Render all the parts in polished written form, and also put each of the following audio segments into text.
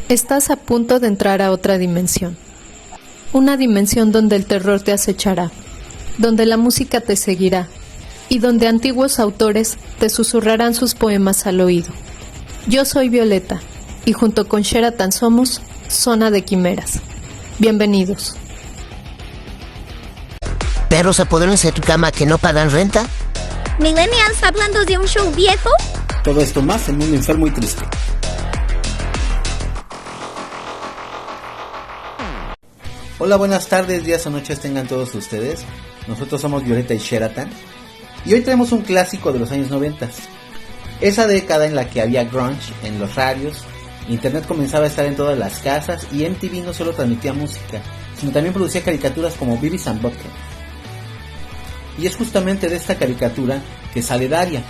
Estás a punto de entrar a otra dimensión. Una dimensión donde el terror te acechará, donde la música te seguirá y donde antiguos autores te susurrarán sus poemas al oído. Yo soy Violeta y junto con Sheraton somos Zona de Quimeras. Bienvenidos. ¿Perros apoderos en tu cama que no pagan renta? ¿Millennials hablando de un show viejo? Todo esto más en un enfermo y triste. Hola, buenas tardes, días o noches tengan todos ustedes. Nosotros somos Violeta y Sheraton y hoy traemos un clásico de los años 90. Esa década en la que había grunge en los radios, internet comenzaba a estar en todas las casas y MTV no solo transmitía música, sino también producía caricaturas como Beavis and Butthead. Y es justamente de esta caricatura que sale Daria,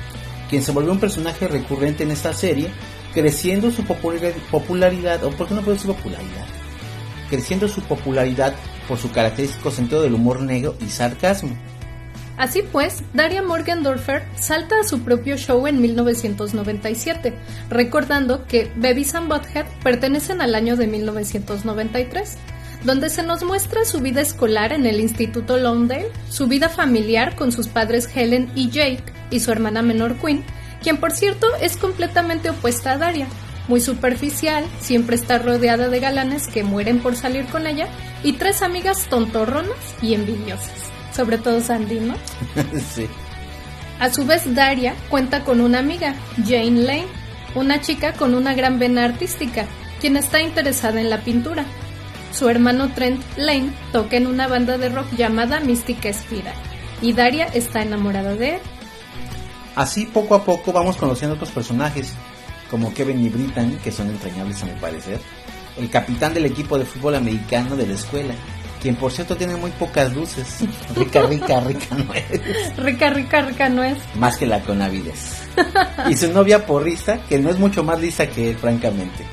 quien se volvió un personaje recurrente en esta serie, creciendo su popularidad, o por qué no puedo decir popularidad, creciendo su popularidad por su característico sentido del humor negro y sarcasmo. Así pues, Daria Morgendorffer salta a su propio show en 1997, recordando que Beavis and Butthead pertenecen al año de 1993, donde se nos muestra su vida escolar en el Instituto Lawndale, su vida familiar con sus padres Helen y Jake y su hermana menor Quinn, quien por cierto es completamente opuesta a Daria. Muy superficial, siempre está rodeada de galanes que mueren por salir con ella y tres amigas tontorronas y envidiosas, sobre todo Sandy, ¿no? Sí. A su vez, Daria cuenta con una amiga, Jane Lane, una chica con una gran vena artística, quien está interesada en la pintura. Su hermano Trent Lane toca en una banda de rock llamada Mystic Spiral y Daria está enamorada de él. Así poco a poco vamos conociendo otros personajes, como Kevin y Brittany, que son entrañables a mi parecer, el capitán del equipo de fútbol americano de la escuela, quien por cierto tiene muy pocas luces, rica no es. Rica no es. Más que la Conavides. Y su novia porrista, que no es mucho más lisa que él, francamente.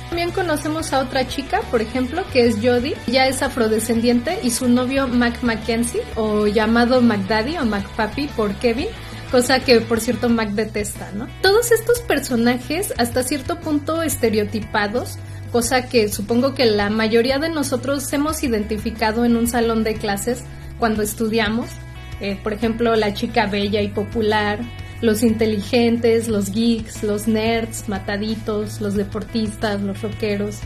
También conocemos a otra chica, por ejemplo, que es Jodie, ella es afrodescendiente, y su novio Mac Mackenzie, o llamado McDaddy o McPappy por Kevin, cosa que por cierto Mac detesta, ¿no? Todos estos personajes hasta cierto punto estereotipados, cosa que supongo que la mayoría de nosotros hemos identificado en un salón de clases cuando estudiamos, por ejemplo la chica bella y popular, los inteligentes, los geeks, los nerds, mataditos, los deportistas, los rockeros.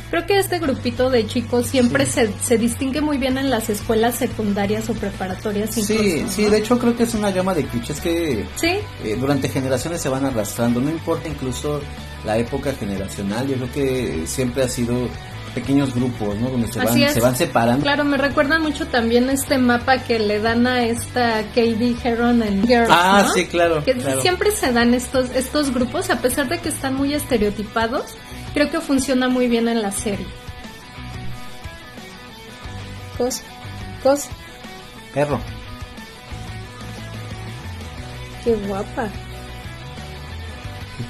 Creo que este grupito de chicos siempre se distingue muy bien en las escuelas secundarias o preparatorias incluso, Sí, ¿no? sí, de hecho creo que es una gama de clichés que ¿Sí? Durante generaciones se van arrastrando, no importa incluso la época generacional, yo creo que siempre ha sido pequeños grupos, ¿no? Donde se van separando. Claro, me recuerda mucho también este mapa que le dan a esta Katie Heron en Girls, ¿no? Sí, claro. Que claro. siempre se dan estos grupos, a pesar de que están muy estereotipados, creo que funciona muy bien en la serie. Cos. Perro. Qué guapa.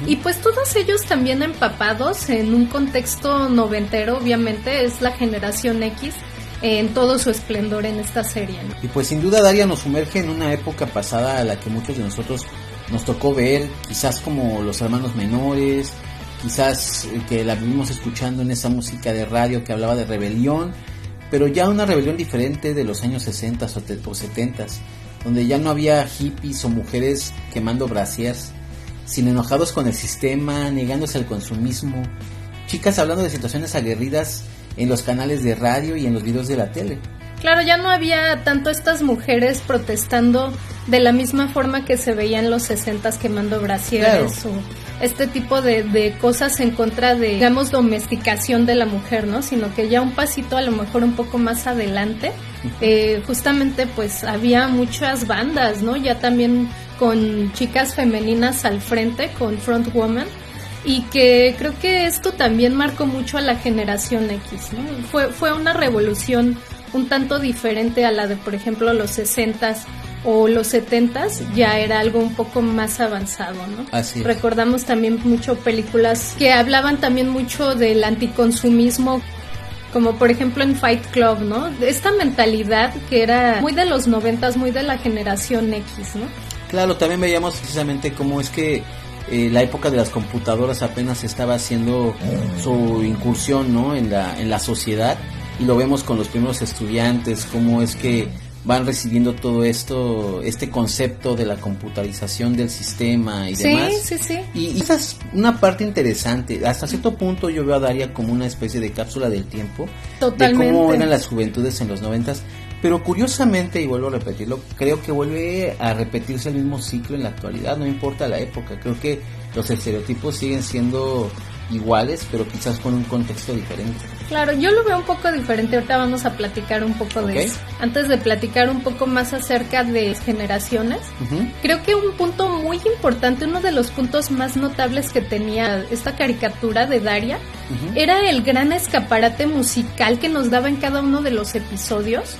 Y pues todos ellos también empapados en un contexto noventero, obviamente, es la generación X en todo su esplendor en esta serie, ¿no? Y pues sin duda Daria nos sumerge en una época pasada a la que muchos de nosotros nos tocó ver, quizás como los hermanos menores, quizás que la vivimos escuchando en esa música de radio que hablaba de rebelión, pero ya una rebelión diferente de los años 60 o 70, donde ya no había hippies o mujeres quemando brasiers, sino enojados con el sistema, negándose al consumismo, chicas hablando de situaciones aguerridas en los canales de radio y en los videos de la tele. Claro, ya no había tanto estas mujeres protestando de la misma forma que se veía en los 60s quemando brasieres, claro, o este tipo de cosas en contra de, digamos, domesticación de la mujer, ¿no? Sino que ya un pasito a lo mejor un poco más adelante, justamente pues había muchas bandas, ¿no? Ya también con chicas femeninas al frente, con Frontwoman, y que creo que esto también marcó mucho a la generación X, ¿no? Fue una revolución un tanto diferente a la de, por ejemplo, los 60s o los 70s, ya era algo un poco más avanzado, ¿no? Así es. Recordamos también mucho películas que hablaban también mucho del anticonsumismo, como por ejemplo en Fight Club, ¿no? Esta mentalidad que era muy de los 90s, muy de la generación X, ¿no? Claro, también veíamos precisamente cómo es que la época de las computadoras apenas estaba haciendo su incursión, ¿no? en la sociedad, y lo vemos con los primeros estudiantes, cómo es que van recibiendo todo esto, este concepto de la computarización del sistema y demás. Sí. Y esa es una parte interesante. Hasta cierto punto yo veo a Daria como una especie de cápsula del tiempo. Totalmente. De cómo eran las juventudes en los 90s. Pero curiosamente, y vuelvo a repetirlo, creo que vuelve a repetirse el mismo ciclo en la actualidad, no importa la época. Creo que los estereotipos siguen siendo iguales, pero quizás con un contexto diferente. Claro, yo lo veo un poco diferente. Ahorita vamos a platicar un poco de eso. Antes de platicar un poco más acerca de generaciones, creo que un punto muy importante, uno de los puntos más notables que tenía esta caricatura de Daria, era el gran escaparate musical que nos daba en cada uno de los episodios,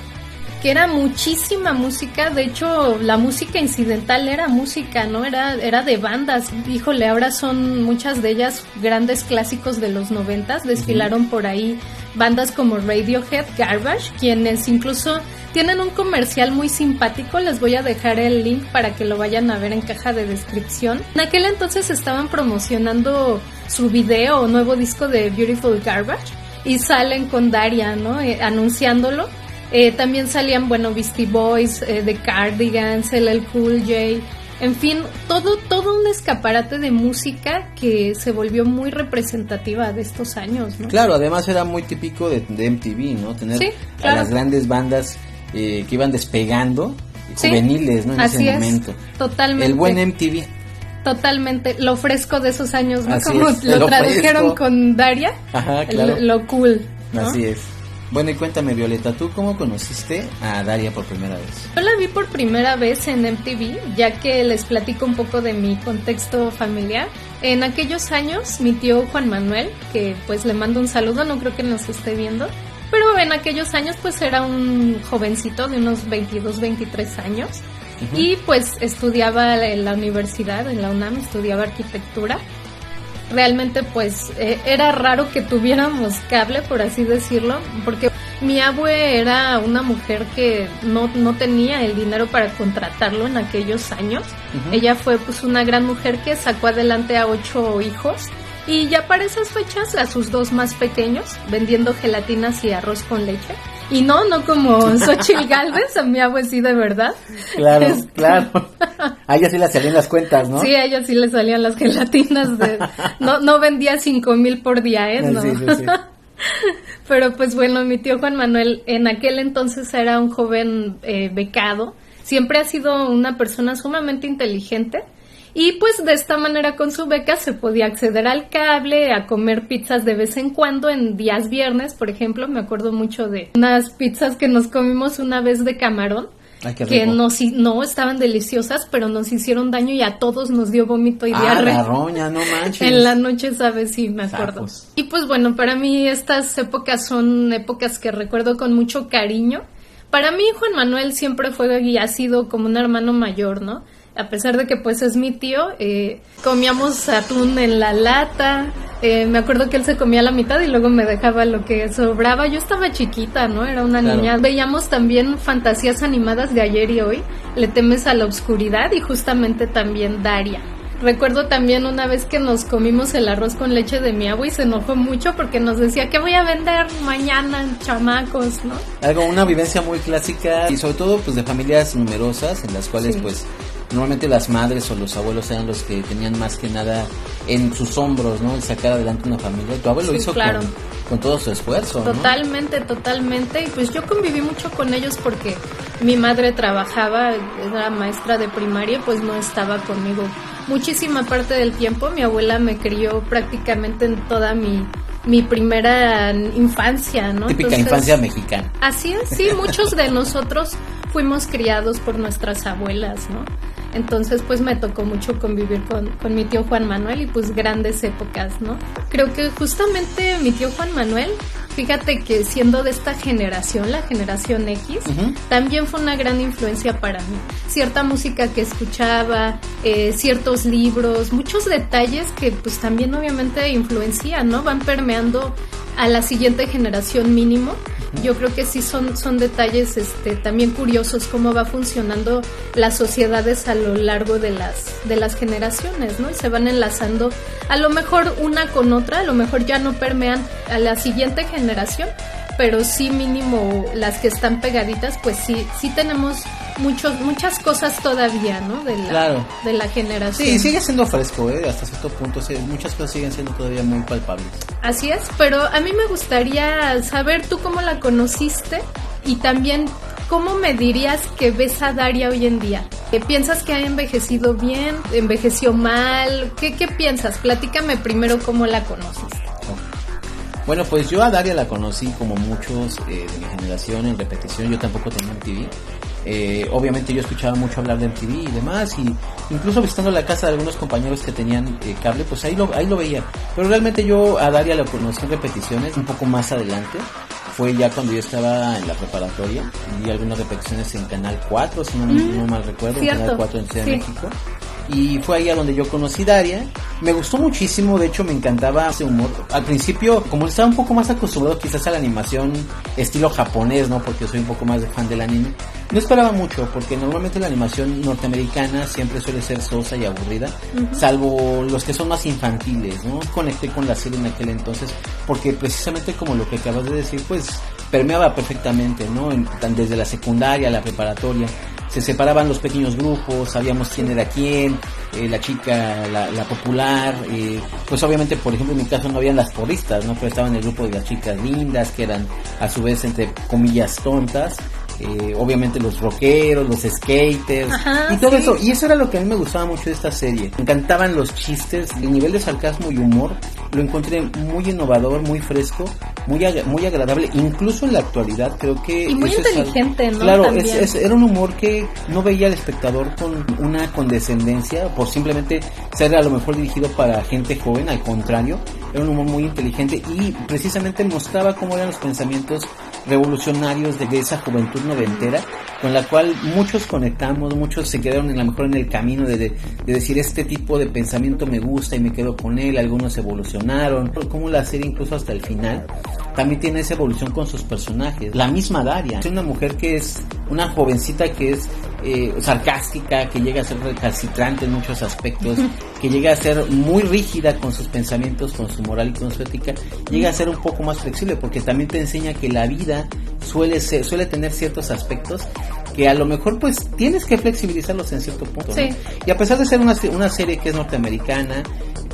que era muchísima música. De hecho, la música incidental era música, ¿no? Era de bandas. Híjole, ahora son muchas de ellas grandes clásicos de los 90s. Desfilaron por ahí bandas como Radiohead, Garbage, quienes incluso tienen un comercial muy simpático. Les voy a dejar el link para que lo vayan a ver en caja de descripción. En aquel entonces estaban promocionando su video o nuevo disco de Beautiful Garbage y salen con Daria, ¿no? Anunciándolo. También salían, Beastie Boys, The Cardigans, LL Cool J, en fin, todo un escaparate de música que se volvió muy representativa de estos años, ¿no? Claro, además era muy típico de MTV, ¿no? Tener a las grandes bandas que iban despegando, juveniles, ¿no? En ese momento. Totalmente. El buen MTV. Totalmente, lo fresco de esos años, ¿no? Así Como es, lo tradujeron fresco con Daria. Ajá, claro. Lo cool, ¿no? Así es. Bueno, y cuéntame, Violeta, ¿tú cómo conociste a Daria por primera vez? Yo la vi por primera vez en MTV, ya que les platico un poco de mi contexto familiar. En aquellos años, mi tío Juan Manuel, que pues le mando un saludo, no creo que nos esté viendo, pero en aquellos años pues era un jovencito de unos 22, 23 años. Y pues estudiaba en la universidad, en la UNAM, estudiaba arquitectura. Realmente pues era raro que tuviéramos cable, por así decirlo, porque mi abue era una mujer que no tenía el dinero para contratarlo en aquellos años. Ella fue pues una gran mujer que sacó adelante a 8 hijos, y ya para esas fechas a sus 2 más pequeños vendiendo gelatinas y arroz con leche. Y no como Xochitl Gálvez, a mi abue sí de verdad. Claro, claro. A ella sí le salían las cuentas, ¿no? Sí, a ella sí le salían las gelatinas. No vendía 5,000 por día, ¿no? Sí. Pero pues bueno, mi tío Juan Manuel en aquel entonces era un joven becado. Siempre ha sido una persona sumamente inteligente. Y pues de esta manera con su beca se podía acceder al cable, a comer pizzas de vez en cuando en días viernes, por ejemplo. Me acuerdo mucho de unas pizzas que nos comimos una vez de camarón. Ay, qué que rico. no estaban deliciosas, pero nos hicieron daño y a todos nos dio vómito y diarrea. La roña, no manches. En la noche, ¿sabes? Sí, me acuerdo. Sapos. Y pues bueno, para mí estas épocas son épocas que recuerdo con mucho cariño. Para mí Juan Manuel siempre fue y ha sido como un hermano mayor, ¿no? A pesar de que pues es mi tío, comíamos atún en la lata, me acuerdo que él se comía la mitad y luego me dejaba lo que sobraba. Yo estaba chiquita, ¿no? Era una niña. Veíamos también fantasías animadas de Ayer y Hoy, Le temes a la oscuridad, y justamente también Daria. Recuerdo también una vez que nos comimos el arroz con leche de mi abue y se enojó mucho porque nos decía que voy a vender mañana, chamacos, ¿no? Una vivencia muy clásica y sobre todo pues de familias numerosas en las cuales pues normalmente las madres o los abuelos eran los que tenían más que nada en sus hombros, ¿no? El sacar adelante una familia. Tu abuelo lo hizo claro. con todo su esfuerzo, Totalmente, ¿no? Totalmente. Y pues yo conviví mucho con ellos porque mi madre trabajaba, era maestra de primaria, pues no estaba conmigo muchísima parte del tiempo. Mi abuela me crió prácticamente en toda mi primera infancia, ¿no? Típica infancia mexicana. Así es, sí, muchos de nosotros fuimos criados por nuestras abuelas, ¿no? Entonces pues me tocó mucho convivir con mi tío Juan Manuel y pues grandes épocas, ¿no? Creo que justamente mi tío Juan Manuel, fíjate que siendo de esta generación, la generación X, también fue una gran influencia para mí. Cierta música que escuchaba, ciertos libros, muchos detalles que pues también obviamente influencian, ¿no? Van permeando a la siguiente generación mínimo. Yo creo que sí son detalles también curiosos cómo va funcionando las sociedades a lo largo de las generaciones, ¿no? Y se van enlazando a lo mejor una con otra, a lo mejor ya no permean a la siguiente generación, pero sí mínimo las que están pegaditas, pues sí tenemos muchas cosas todavía, ¿no? De la generación. Sí, sigue siendo fresco, hasta cierto punto, muchas cosas siguen siendo todavía muy palpables. Así es, pero a mí me gustaría saber tú cómo la conociste y también cómo me dirías que ves a Daria hoy en día. ¿Piensas que ha envejecido bien? ¿Envejeció mal? ¿Qué piensas? Platícame primero cómo la conociste. Bueno, pues yo a Daria la conocí como muchos de mi generación en repetición. Yo tampoco tenía MTV. Obviamente yo escuchaba mucho hablar de MTV y demás, y incluso visitando la casa de algunos compañeros que tenían cable, pues ahí lo veía. Pero realmente yo a Daria la conocí en repeticiones un poco más adelante. Fue ya cuando yo estaba en la preparatoria, y algunas repeticiones en Canal 4, si no mal recuerdo, en Canal 4 en Ciudad de México. Y fue ahí a donde yo conocí Daria. Me gustó muchísimo, de hecho me encantaba ese humor. Al principio, como estaba un poco más acostumbrado quizás a la animación estilo japonés, ¿no? Porque soy un poco más de fan del anime. No esperaba mucho, porque normalmente la animación norteamericana siempre suele ser sosa y aburrida, salvo los que son más infantiles, ¿no? Conecté con la serie en aquel entonces, porque precisamente como lo que acabas de decir, pues permeaba perfectamente, ¿no? Desde la secundaria a la preparatoria. Se separaban los pequeños grupos, sabíamos quién era quién, la chica, la popular, pues obviamente, por ejemplo, en mi caso no habían las porristas, ¿no? Pero estaban en el grupo de las chicas lindas, que eran a su vez entre comillas tontas, obviamente los rockeros, los skaters, y todo eso, y eso era lo que a mí me gustaba mucho de esta serie. Me encantaban los chistes, el nivel de sarcasmo y humor, lo encontré muy innovador, muy fresco, muy agradable, incluso en la actualidad creo que... Y muy inteligente, ¿no? Claro, era un humor que no veía al espectador con una condescendencia, por simplemente ser a lo mejor dirigido para gente joven, al contrario, era un humor muy inteligente y precisamente mostraba cómo eran los pensamientos revolucionarios de esa juventud noventera, con la cual muchos conectamos, muchos se quedaron a lo mejor en el camino de decir este tipo de pensamiento me gusta y me quedo con él, algunos evolucionaron, como la serie incluso hasta el final también tiene esa evolución con sus personajes. La misma Daria es una mujer que es una jovencita que es sarcástica, que llega a ser recalcitrante en muchos aspectos, que llega a ser muy rígida con sus pensamientos, con su moral y con su ética, llega a ser un poco más flexible porque también te enseña que la vida suele tener ciertos aspectos que a lo mejor pues tienes que flexibilizarlos en cierto punto, ¿no? Y a pesar de ser una serie que es norteamericana,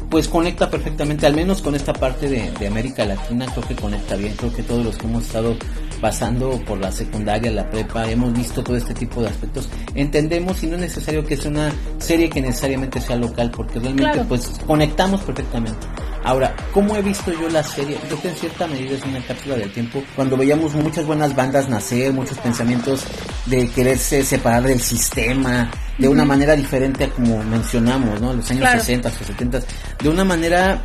pues conecta perfectamente, al menos con esta parte de América Latina, creo que conecta bien. Creo que todos los que hemos estado pasando por la secundaria, la prepa, hemos visto todo este tipo de aspectos, entendemos, y no es necesario que sea una serie que necesariamente sea local, porque realmente pues conectamos perfectamente. Ahora, ¿cómo he visto yo la serie? Creo que en cierta medida es una cápsula del tiempo, cuando veíamos muchas buenas bandas nacer, muchos pensamientos de quererse separar del sistema de una manera diferente a como mencionamos, ¿no? Los años 60 o 70, de una manera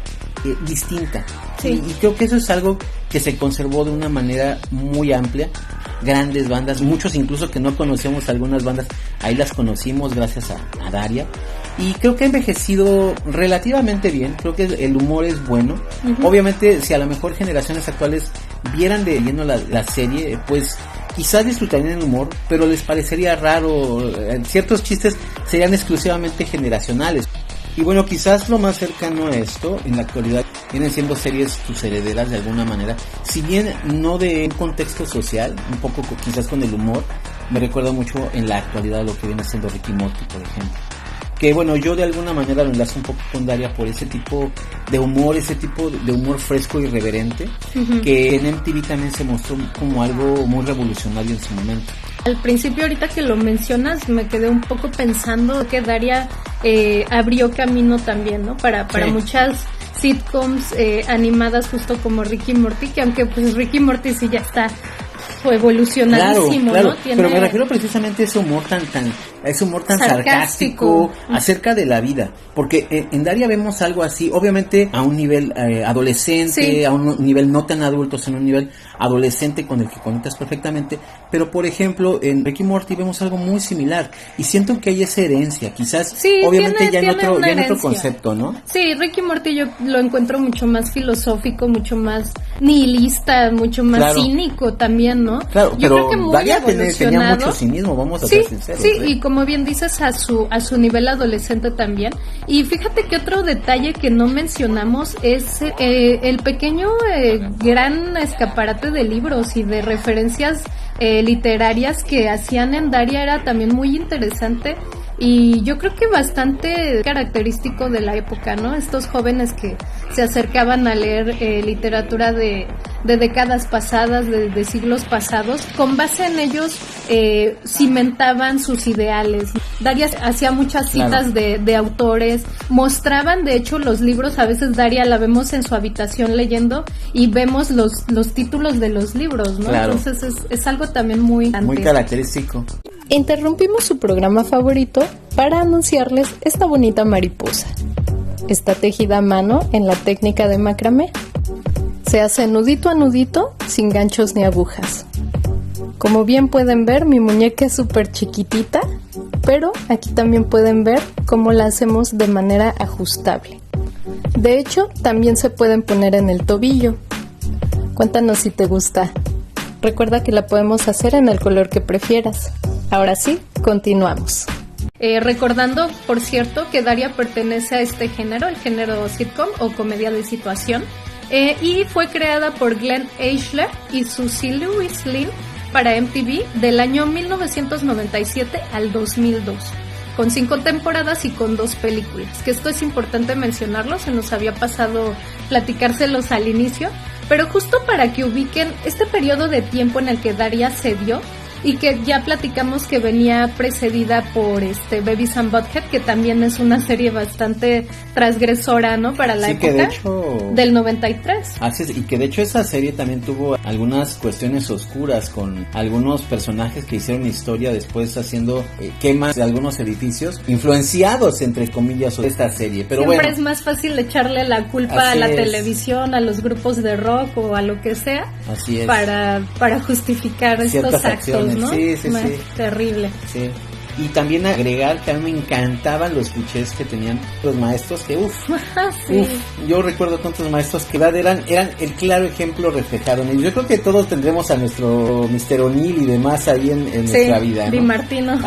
distinta. Y creo que eso es algo que se conservó de una manera muy amplia. Grandes bandas, muchos incluso que no conocíamos algunas bandas, ahí las conocimos gracias a Daria. Y creo que ha envejecido relativamente bien, creo que el humor es bueno. Obviamente, si a lo mejor generaciones actuales vieran de lleno la serie, pues quizás disfrutarían el humor, pero les parecería raro, ciertos chistes serían exclusivamente generacionales. Y bueno, quizás lo más cercano a esto en la actualidad vienen siendo series sus herederas de alguna manera, si bien no de un contexto social, un poco quizás con el humor. Me recuerda mucho en la actualidad lo que viene siendo Ricky Morty, por ejemplo, que bueno, yo de alguna manera lo enlazo un poco con Daria por ese tipo de humor, fresco y irreverente, que en MTV también se mostró como algo muy revolucionario en su momento. Al principio, ahorita que lo mencionas, me quedé un poco pensando que Daria abrió camino también, ¿no? Para muchas sitcoms animadas justo como Ricky Morty, que aunque pues Ricky Morty sí ya está evolucionadísimo, claro, ¿no? Pero me refiero precisamente a ese humor tan ese humor tan sarcástico acerca de la vida, porque en Daria vemos algo así, obviamente a un nivel adolescente, a un nivel no tan adulto, sino un nivel adolescente con el que conectas perfectamente, pero por ejemplo en Rick y Morty vemos algo muy similar y siento que hay esa herencia, quizás obviamente ya en otro concepto, ¿no? Sí, Rick y Morty yo lo encuentro mucho más filosófico, mucho más nihilista, mucho más cínico también, ¿no? Claro, yo pero creo que muy Daria tenía mucho cinismo, vamos a ser sinceros. Sí, y como bien dices, a su nivel adolescente también. Y fíjate que otro detalle que no mencionamos es el pequeño gran escaparate de libros y de referencias literarias que hacían en Daria. Era también muy interesante y yo creo que bastante característico de la época, ¿no? Estos jóvenes que se acercaban a leer literatura de décadas pasadas, de siglos pasados, con base en ellos cimentaban sus ideales. Daria hacía muchas citas de autores, mostraban de hecho los libros, a veces Daria la vemos en su habitación leyendo y vemos los títulos de los libros, ¿no? Entonces es algo también muy característico. Interrumpimos su programa favorito para anunciarles esta bonita mariposa. Está tejida a mano en la técnica de macramé. Se hace nudito a nudito, sin ganchos ni agujas. Como bien pueden ver, mi muñeca es súper chiquitita, pero aquí también pueden ver cómo la hacemos de manera ajustable. De hecho, también se pueden poner en el tobillo. Cuéntanos si te gusta. Recuerda que la podemos hacer en el color que prefieras. Ahora sí, continuamos. Recordando, por cierto, que Daria pertenece a este género, el género sitcom o comedia de situación, y fue creada por Glenn Eichler y Susie Lewis-Lynn para MTV del año 1997 al 2002, con 5 temporadas y con 2 películas, que esto es importante mencionarlo, se nos había pasado platicárselos al inicio, pero justo para que ubiquen este periodo de tiempo en el que Daria se dio, y que ya platicamos que venía precedida por Beavis and Butthead, que también es una serie bastante transgresora, ¿no? Para la época, que de hecho, del 93. Así es, y que de hecho esa serie también tuvo algunas cuestiones oscuras con algunos personajes que hicieron historia después haciendo quemas de algunos edificios, influenciados entre comillas de esta serie, pero siempre bueno. Es más fácil echarle la culpa a la televisión, a los grupos de rock o a lo que sea, así es, para justificar ciertas estos actos, ¿no? Sí. Terrible. Sí. Y también agregar que a mí me encantaban los clichés que tenían los maestros, que yo recuerdo tantos maestros que eran el claro ejemplo reflejado en ellos. Yo creo que todos tendremos a nuestro Mr. O'Neill y demás ahí en nuestra vida, ¿no? Di Martino.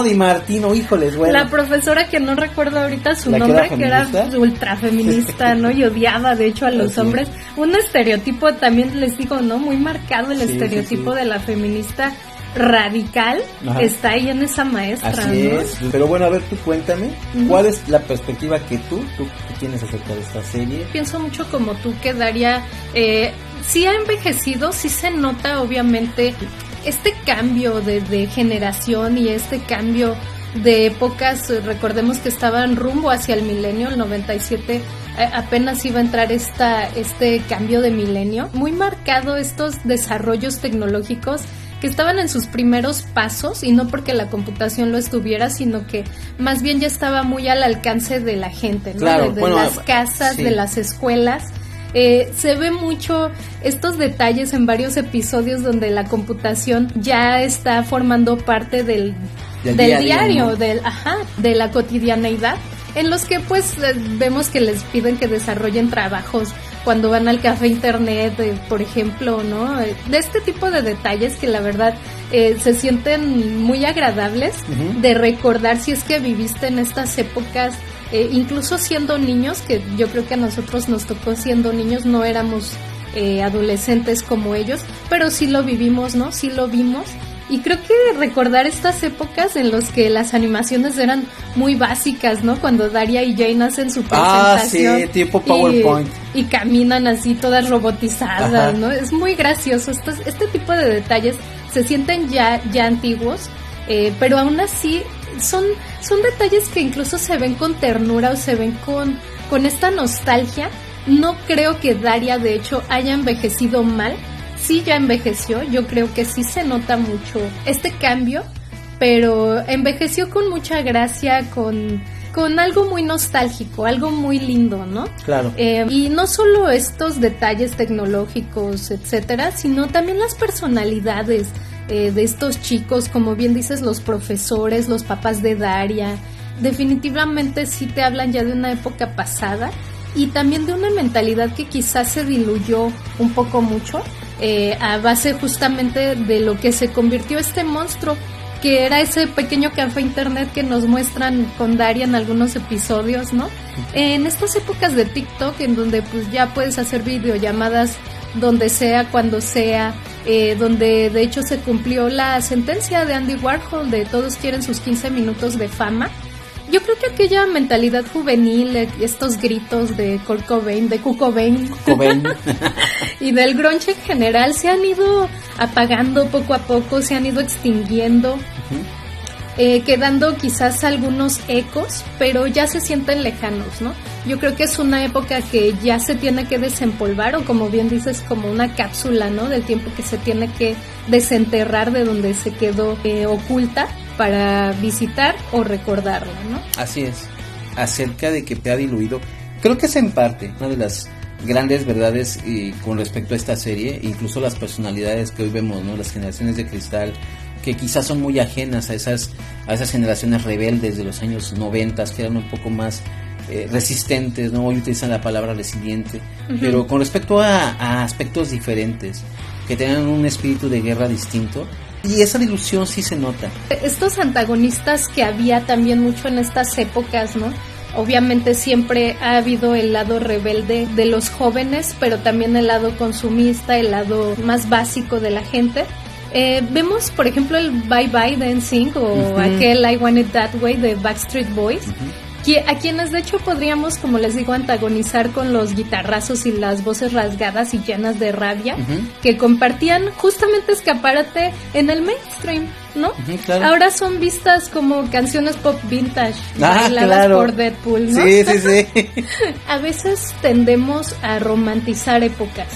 Di Martino, híjoles, bueno. La profesora que no recuerdo ahorita su nombre, que era ultra feminista, ¿no? Y odiaba de hecho a los hombres. Un estereotipo también, les digo, ¿no? Muy marcado el estereotipo de la feminista radical. Está ahí en esa maestra. Así ¿no? es. Pero bueno, a ver, tú cuéntame, ¿cuál es la perspectiva que tú tienes acerca de esta serie? Pienso mucho como tú, que Daria sí ha envejecido, sí se nota obviamente este cambio de generación y este cambio de épocas. Recordemos que estaban rumbo hacia el milenio, el 97 apenas iba a entrar este cambio de milenio, muy marcado estos desarrollos tecnológicos que estaban en sus primeros pasos, y no porque la computación lo estuviera, sino que más bien ya estaba muy al alcance de la gente, ¿no? Claro, de las casas, de las escuelas. Se ve mucho estos detalles en varios episodios donde la computación ya está formando parte del diario, ¿no? De la cotidianeidad, en los que pues vemos que les piden que desarrollen trabajos cuando van al café internet, por ejemplo, ¿no? De este tipo de detalles que la verdad se sienten muy agradables de recordar si es que viviste en estas épocas, incluso siendo niños, que yo creo que a nosotros nos tocó siendo niños, no éramos adolescentes como ellos, pero sí lo vivimos, ¿no? Sí lo vimos. Y creo que recordar estas épocas en las que las animaciones eran muy básicas, ¿no? Cuando Daria y Jane hacen su presentación. Sí, tipo PowerPoint. Y caminan así todas robotizadas, ¿no? Es muy gracioso. Este tipo de detalles se sienten ya antiguos, pero aún así son detalles que incluso se ven con ternura o se ven con esta nostalgia. No creo que Daria, de hecho, haya envejecido mal. Sí, ya envejeció, yo creo que sí se nota mucho este cambio, pero envejeció con mucha gracia, con algo muy nostálgico, algo muy lindo, ¿no? Claro. Y no solo estos detalles tecnológicos, etcétera, sino también las personalidades de estos chicos, como bien dices, los profesores, los papás de Daria. Definitivamente sí te hablan ya de una época pasada y también de una mentalidad que quizás se diluyó un poco mucho a base justamente de lo que se convirtió este monstruo, que era ese pequeño café internet que nos muestran con Daria en algunos episodios, ¿no? En estas épocas de TikTok, en donde pues ya puedes hacer videollamadas donde sea, cuando sea, donde de hecho se cumplió la sentencia de Andy Warhol de todos quieren sus 15 minutos de fama. Yo creo que aquella mentalidad juvenil, estos gritos de Kurt Cobain, de Kurt Cobain y del grunge en general se han ido apagando poco a poco, se han ido extinguiendo, quedando quizás algunos ecos, pero ya se sienten lejanos, ¿no? Yo creo que es una época que ya se tiene que desempolvar, o como bien dices, como una cápsula, ¿no? Del tiempo que se tiene que desenterrar de donde se quedó oculta, para visitar o recordarla, ¿no? Así es. Acerca de que te ha diluido, creo que es en parte una de las grandes verdades con respecto a esta serie, incluso las personalidades que hoy vemos, ¿no? Las generaciones de cristal, que quizás son muy ajenas a esas generaciones rebeldes de los años 90, que eran un poco más resistentes, ¿no? Hoy utilizan la palabra resiliente, pero con respecto a aspectos diferentes, que tienen un espíritu de guerra distinto. Y esa dilución sí se nota. Estos antagonistas que había también mucho en estas épocas, ¿no? Obviamente siempre ha habido el lado rebelde de los jóvenes, pero también el lado consumista, el lado más básico de la gente. Vemos, por ejemplo, el Bye Bye de NSYNC o aquel I Want It That Way de Backstreet Boys, a quienes de hecho podríamos, como les digo, antagonizar con los guitarrazos y las voces rasgadas y llenas de rabia, que compartían justamente escaparate en el mainstream, ¿no? Claro. Ahora son vistas como canciones pop vintage, bailadas por Deadpool, ¿no? Sí. A veces tendemos a romantizar épocas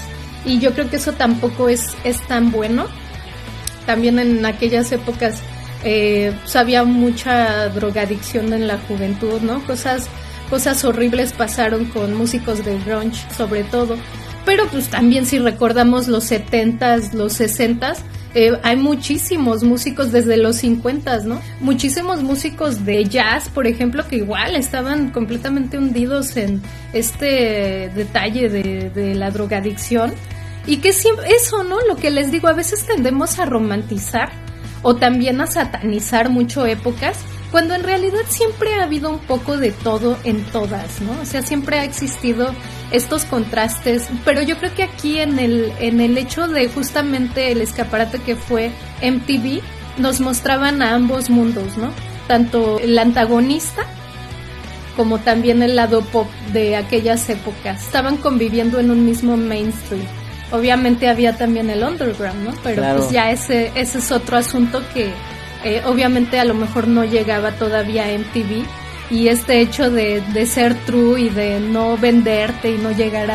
y yo creo que eso tampoco es tan bueno. También en aquellas épocas pues había mucha drogadicción en la juventud, ¿no? Cosas horribles pasaron con músicos de grunge, sobre todo. Pero pues también si recordamos los 70s, los 60s, hay muchísimos músicos desde los 50s, ¿no? Muchísimos músicos de jazz, por ejemplo, que igual estaban completamente hundidos en este detalle de la drogadicción. Y que siempre, eso, ¿no? Lo que les digo, a veces tendemos a romantizar o también a satanizar mucho épocas, cuando en realidad siempre ha habido un poco de todo en todas, ¿no? O sea, siempre ha existido estos contrastes, pero yo creo que aquí en el hecho de justamente el escaparate que fue MTV, nos mostraban a ambos mundos, ¿no? Tanto el antagonista como también el lado pop de aquellas épocas. Estaban conviviendo en un mismo mainstream. Obviamente había también el underground, ¿no? Pero claro, pues ya ese es otro asunto que obviamente a lo mejor no llegaba todavía a MTV, y este hecho de ser true y de no venderte y no llegar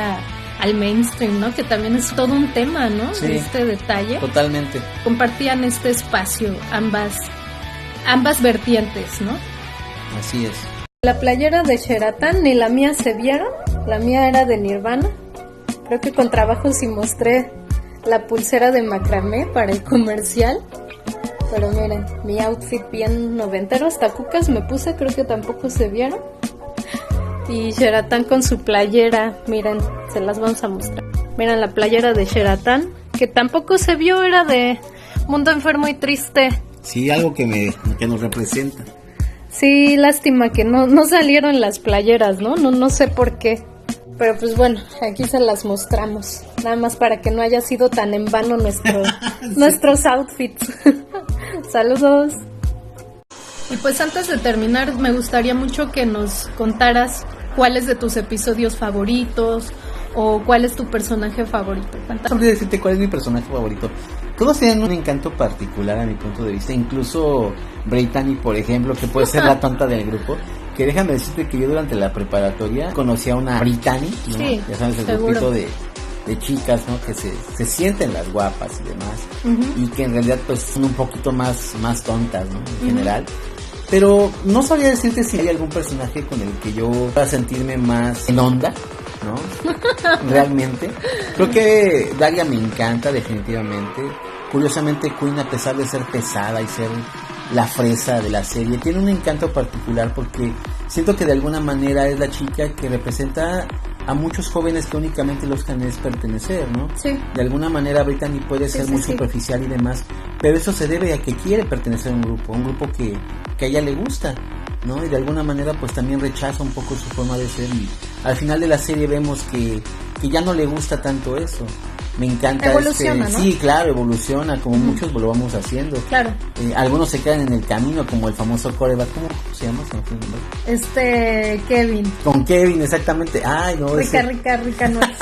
al mainstream, ¿no? Que también es todo un tema, ¿no? Sí, este detalle. Totalmente. Compartían este espacio, ambas vertientes, ¿no? Así es. La playera de Sheraton ni la mía se vieron, la mía era de Nirvana. Creo que con trabajo sí mostré la pulsera de macramé para el comercial. Pero miren, mi outfit bien noventero, hasta cucas me puse, creo que tampoco se vieron. Y Sheraton con su playera, miren, se las vamos a mostrar. Miren la playera de Sheraton, que tampoco se vio, era de Mundo Enfermo y Triste. Sí, algo que nos representa. Sí, lástima que no salieron las playeras, ¿no? No sé por qué. Pero pues bueno, aquí se las mostramos. Nada más para que no haya sido tan en vano nuestros outfits. Saludos. Y pues antes de terminar, me gustaría mucho que nos contaras cuáles de tus episodios favoritos o cuál es tu personaje favorito. Antes de decirte cuál es mi personaje favorito, todos tienen un encanto particular a mi punto de vista. Incluso Brittany, por ejemplo, que puede ser la tonta del grupo. Que déjame decirte que yo durante la preparatoria conocí a una Brittany, ¿no? Sí, ya sabes, el seguro. grupito de chicas, ¿no? Que se sienten las guapas y demás, y que en realidad pues son un poquito más tontas, ¿no? En general. Pero no sabría decirte si hay algún personaje con el que yo pueda sentirme más en onda, ¿no? Realmente. Creo que Daria me encanta definitivamente. Curiosamente Quinn, a pesar de ser pesada y ser la fresa de la serie, tiene un encanto particular porque siento que de alguna manera es la chica que representa a muchos jóvenes que únicamente lo buscan es pertenecer, ¿no? Sí. De alguna manera Brittany puede ser muy superficial y demás, pero eso se debe a que quiere pertenecer a un grupo que a ella le gusta, ¿no? Y de alguna manera pues también rechaza un poco su forma de ser, y al final de la serie vemos que ya no le gusta tanto eso. Me encanta. Evoluciona, ¿no? Sí, claro, evoluciona, como muchos lo vamos haciendo. Claro. Algunos se quedan en el camino, como el famoso quarterback. ¿Cómo se llama? Kevin. Con Kevin, exactamente. Ay, no. Rica no es.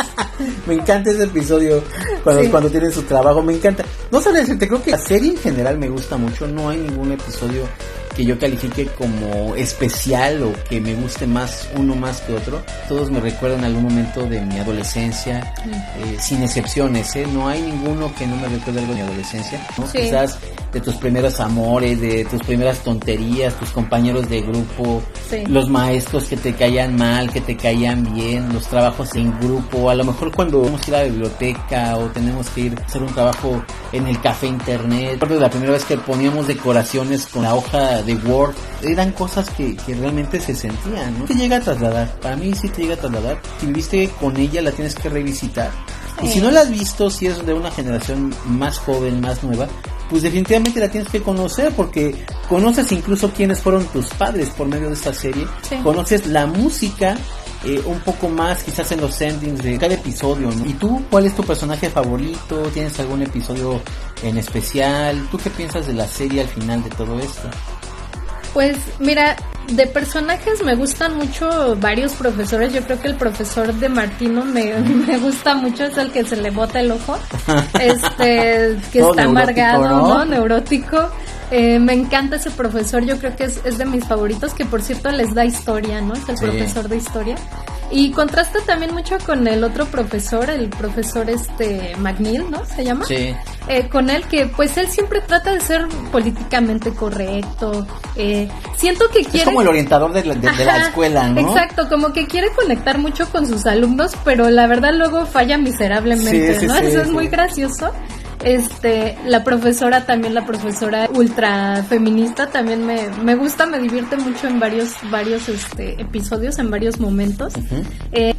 Me encanta ese episodio cuando tienen su trabajo, me encanta. No sabría decirte, creo que la serie en general me gusta mucho. No hay ningún episodio que yo califique como especial o que me guste más uno más que otro. Todos me recuerdan algún momento de mi adolescencia, sin excepciones, no hay ninguno que no me recuerde algo de mi adolescencia, ¿no? Sí. Quizás de tus primeros amores, de tus primeras tonterías, tus compañeros de grupo, los maestros que te caían mal, que te caían bien, los trabajos en grupo, a lo mejor cuando tenemos que ir a la biblioteca o tenemos que ir a hacer un trabajo en el café internet. Recuerdo la primera vez que poníamos decoraciones con la hoja de Word, eran cosas que realmente se sentían, ¿no? Te llega a trasladar, para mí sí te llega a trasladar. Si viviste con ella, la tienes que revisitar. Y si no la has visto, si es de una generación más joven, más nueva, pues definitivamente la tienes que conocer, porque conoces incluso quiénes fueron tus padres por medio de esta serie, conoces la música un poco más, quizás en los endings de cada episodio, ¿no? ¿Y tú, cuál es tu personaje favorito? ¿Tienes algún episodio en especial? ¿Tú qué piensas de la serie al final de todo esto? Pues mira, de personajes me gustan mucho varios profesores. Yo creo que el profesor de Martino me gusta mucho, es el que se le bota el ojo, que está amargado, ¿no? Neurótico. Me encanta ese profesor, yo creo que es de mis favoritos, que por cierto les da historia, ¿no? Es el profesor de historia. Y contrasta también mucho con el otro profesor, el profesor McNeil, ¿no? ¿Se llama? Sí. Con él, que pues él siempre trata de ser políticamente correcto. Siento que quiere... Es como el orientador de la escuela, ¿no? Exacto, como que quiere conectar mucho con sus alumnos, pero la verdad luego falla miserablemente, ¿no? Eso es muy gracioso. La profesora ultra feminista también me gusta, me divierte mucho en varios episodios, en varios momentos.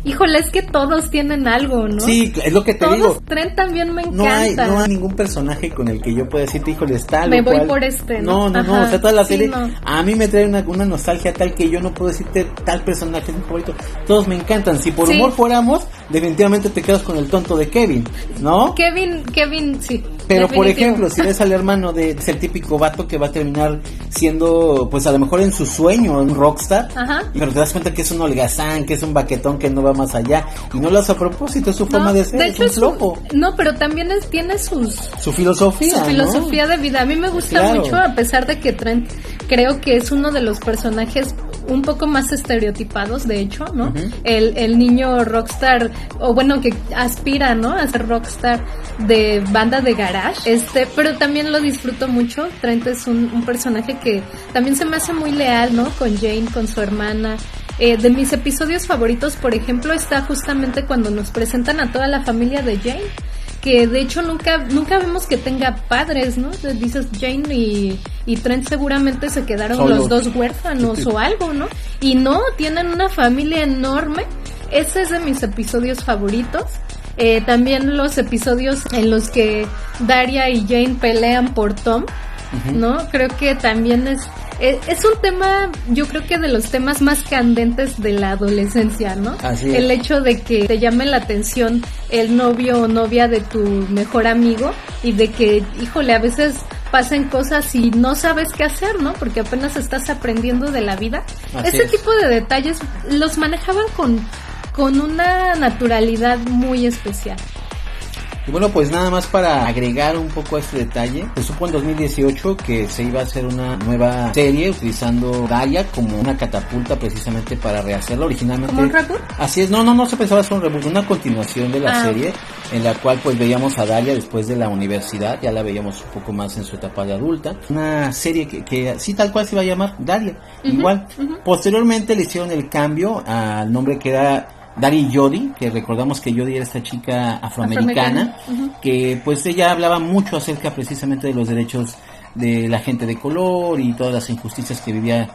Híjole, es que todos tienen algo, ¿no? Sí, es lo que te digo. Todos, Trent también me encanta. No hay ningún personaje con el que yo pueda decirte, híjole, está algo. Me voy por ¿no? No, o sea, toda la serie a mí me trae una nostalgia tal que yo no puedo decirte tal personaje es mi favorito. Todos me encantan. Si por humor fuéramos, definitivamente te quedas con el tonto de Kevin, ¿no? Kevin, sí. Pero por ejemplo, si ves al hermano es el típico vato que va a terminar siendo, pues a lo mejor en su sueño, un rockstar, pero te das cuenta que es un holgazán, que es un baquetón que no va más allá, y no lo hace a propósito, es su forma de ser, es un flojo. No, pero también tiene su filosofía, filosofía de vida. A mí me gusta mucho, a pesar de que Trent creo que es uno de los personajes un poco más estereotipados, de hecho, ¿no? El niño rockstar, o bueno, que aspira, ¿no? A ser rockstar de banda de garage, pero también lo disfruto mucho. Trent es un personaje que también se me hace muy leal, ¿no? Con Jane, con su hermana. De mis episodios favoritos, por ejemplo, está justamente cuando nos presentan a toda la familia de Jane, que de hecho nunca vemos que tenga padres, ¿no? Dices, Jane y Trent seguramente se quedaron solos, los dos huérfanos o algo, ¿no? Y no, tienen una familia enorme. Ese es de mis episodios favoritos. También los episodios en los que Daria y Jane pelean por Tom, ¿no? Creo que también es un tema, yo creo que de los temas más candentes de la adolescencia, ¿no? Así es. El hecho de que te llame la atención el novio o novia de tu mejor amigo y de que, híjole, a veces pasen cosas y no sabes qué hacer, ¿no? Porque apenas estás aprendiendo de la vida. Ese tipo de detalles los manejaban con una naturalidad muy especial. Y bueno, pues nada más para agregar un poco a este detalle, se supo en 2018 que se iba a hacer una nueva serie utilizando Daria como una catapulta precisamente para rehacerla originalmente. ¿Como un reboot? Así es, no se pensaba hacer un reboot, una continuación de la serie, en la cual pues veíamos a Daria después de la universidad, ya la veíamos un poco más en su etapa de adulta. Una serie que sí, tal cual se iba a llamar Daria, igual. Posteriormente le hicieron el cambio al nombre que era Daria Jodie, que recordamos que Jodie era esta chica afroamericana, que pues ella hablaba mucho acerca precisamente de los derechos de la gente de color y todas las injusticias que vivía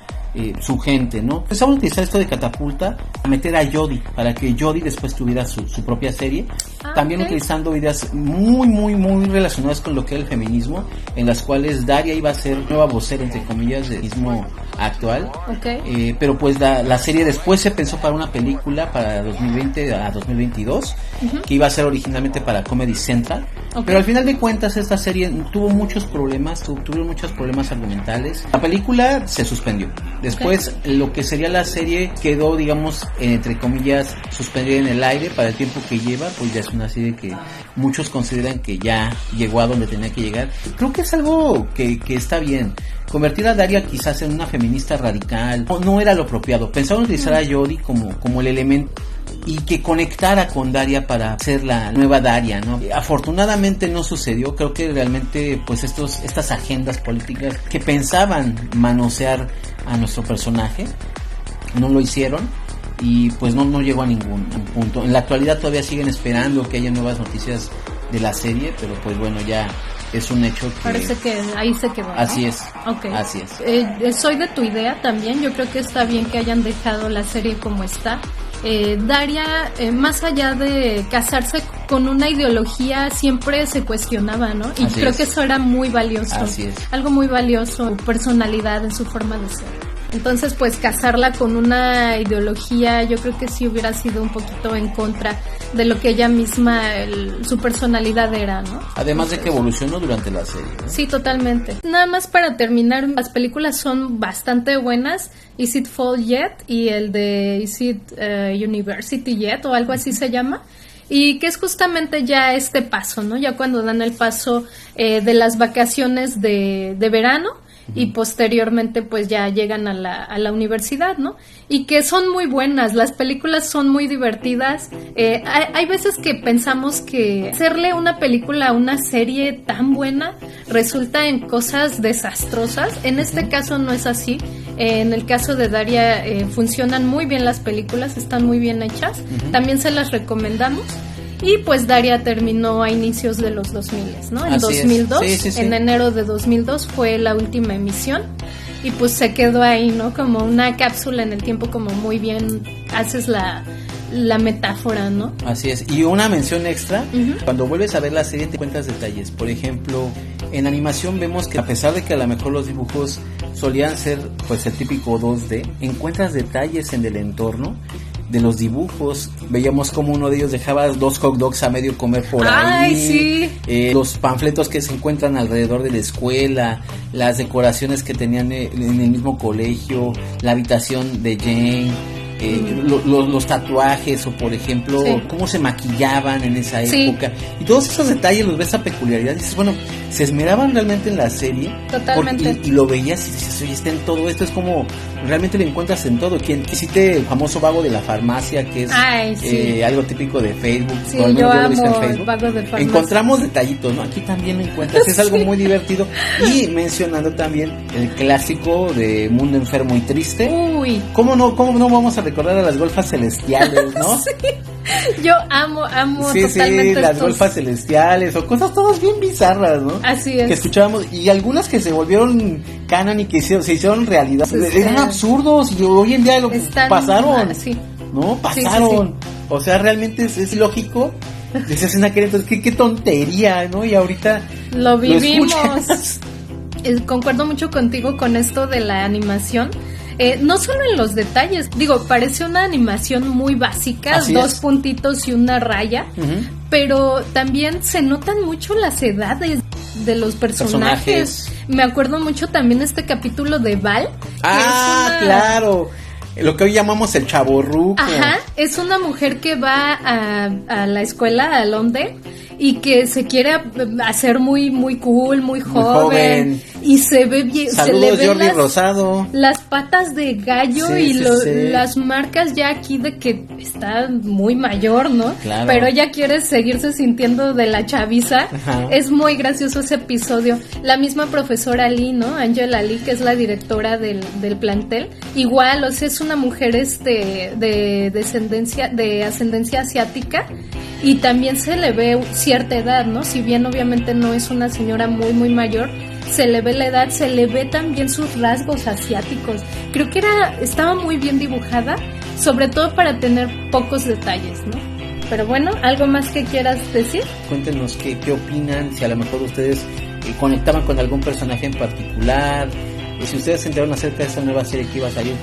su gente, ¿no? Empezaron a utilizar esto de catapulta a meter a Jodie para que Jodie después tuviera su propia serie, también utilizando ideas muy relacionadas con lo que era el feminismo, en las cuales Daria iba a ser nueva vocera, entre comillas, del feminismo actual, pero pues la serie después se pensó para una película para 2020 a 2022, que iba a ser originalmente para Comedy Central, pero al final de cuentas esta serie tuvo muchos problemas, tuvieron muchos problemas argumentales. La película se suspendió. Después lo que sería la serie quedó, digamos, entre comillas, suspendida en el aire para el tiempo que lleva, pues ya es una serie que muchos consideran que ya llegó a donde tenía que llegar. Creo que es algo que está bien. Convertir a Daria quizás en una feminista radical no era lo apropiado. Pensaban utilizar a Jodie como el elemento y que conectara con Daria para ser la nueva Daria, ¿no? Afortunadamente no sucedió. Creo que realmente pues estas agendas políticas que pensaban manosear a nuestro personaje no lo hicieron y pues no llegó a ningún punto. En la actualidad todavía siguen esperando que haya nuevas noticias de la serie, pero pues bueno, ya es un hecho que... Parece que ahí se quedó, ¿no? Así es, okay. Así es. Soy de tu idea también, yo creo que está bien que hayan dejado la serie como está. Daria, más allá de casarse con una ideología, siempre se cuestionaba, ¿no? Y creo que eso era muy valioso. Así es. Algo muy valioso, su personalidad, en su forma de ser. Entonces, pues casarla con una ideología, yo creo que sí hubiera sido un poquito en contra de lo que ella misma, su personalidad era, ¿no? Además de que evolucionó durante la serie, ¿no? Sí, totalmente. Nada más para terminar, las películas son bastante buenas. Is It Fall Yet y el de Is It University Yet o algo así se llama. Y que es justamente ya este paso, ¿no? Ya cuando dan el paso de las vacaciones de verano. Y posteriormente pues ya llegan a la universidad, ¿no? Y que son muy buenas, las películas son muy divertidas. Hay veces que pensamos que hacerle una película a una serie tan buena resulta en cosas desastrosas. En este caso no es así. En el caso de Daria funcionan muy bien las películas, están muy bien hechas. También se las recomendamos. Y pues Daria terminó a inicios de los 2000, ¿no? En Así 2002, sí. En enero de 2002 fue la última emisión. Y pues se quedó ahí, ¿no? Como una cápsula en el tiempo, como muy bien haces la metáfora, ¿no? Así es. Y una mención extra, cuando vuelves a ver la serie te encuentras detalles. Por ejemplo, en animación vemos que a pesar de que a lo mejor los dibujos solían ser pues el típico 2D, encuentras detalles en el entorno de los dibujos. Veíamos como uno de ellos dejaba 2 hot dogs a medio comer por ahí. Sí. Los panfletos que se encuentran alrededor de la escuela, las decoraciones que tenían en el mismo colegio, la habitación de Jane, los tatuajes, o por ejemplo cómo se maquillaban en esa época, y todos esos detalles los ves, esa peculiaridad, y dices, bueno, se esmeraban realmente en la serie. Totalmente. Y lo veías y dices, oye, está en todo esto, es como realmente lo encuentras en todo. Quien existe el famoso vago de la farmacia, que es algo típico de Facebook. Sí, yo amo el vago de farmacia. Encontramos detallitos, ¿no? Aquí también lo encuentras, es algo muy divertido. Y mencionando también el clásico de Mundo Enfermo y Triste. Uy. ¿Cómo no vamos a recordar a las golfas celestiales, no? Sí. Yo amo totalmente las golfas celestiales, o cosas todas bien bizarras, ¿no? Así es. Que escuchábamos, y algunas que se volvieron canon y que se hicieron realidad. Eran absurdos y hoy en día pasaron. ¿No? Pasaron. Sí. O sea, realmente es lógico. Dices en aquel entonces, qué tontería, ¿no? Y ahorita lo vivimos. Concuerdo mucho contigo con esto de la animación. No solo en los detalles, digo, parece una animación muy básica, así 2 es. puntitos y una raya, pero también se notan mucho las edades de los personajes. Me acuerdo mucho también este capítulo de Val. Claro. Lo que hoy llamamos el chavorruco. Ajá, es una mujer que va a la escuela, a Londres, y que se quiere hacer muy muy cool, muy joven. Y se ve bien. Saludos, se le ven Jordi Rosado. las patas de gallo Sí, y sí, sí. las marcas ya aquí de que está muy mayor, ¿no? Claro. Pero ella quiere seguirse sintiendo de la chaviza. Ajá. Es muy gracioso ese episodio. La misma profesora Lee, ¿no? Angela Lee, que es la directora del plantel. Igual, o sea, es una mujer de ascendencia asiática. Y también se le ve cierta edad, ¿no? Si bien obviamente no es una señora muy, muy mayor, se le ve la edad, se le ve también sus rasgos asiáticos. Creo que estaba muy bien dibujada, sobre todo para tener pocos detalles, ¿no? Pero bueno, ¿algo más que quieras decir? Cuéntenos qué opinan, si a lo mejor ustedes conectaban con algún personaje en particular, si ustedes se enteraron acerca de esta nueva serie que iba a salir,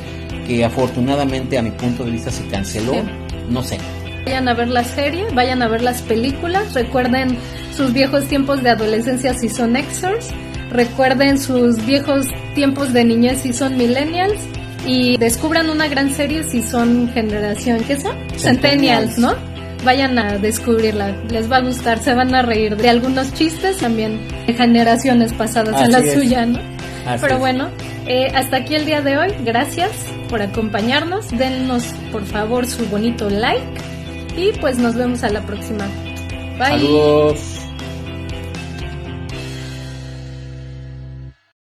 que afortunadamente a mi punto de vista se canceló, Sí. no sé. Vayan a ver la serie, vayan a ver las películas, recuerden sus viejos tiempos de adolescencia si son Xers, recuerden sus viejos tiempos de niñez si son millennials y descubran una gran serie si son generación, ¿qué son? Centennials, ¿no? Vayan a descubrirla, les va a gustar, se van a reír de algunos chistes también de generaciones pasadas a la Así es. suya, ¿no? Así Pero es. bueno, hasta aquí el día de hoy, gracias por acompañarnos, dennos por favor su bonito like y pues nos vemos a la próxima. Bye. Saludos.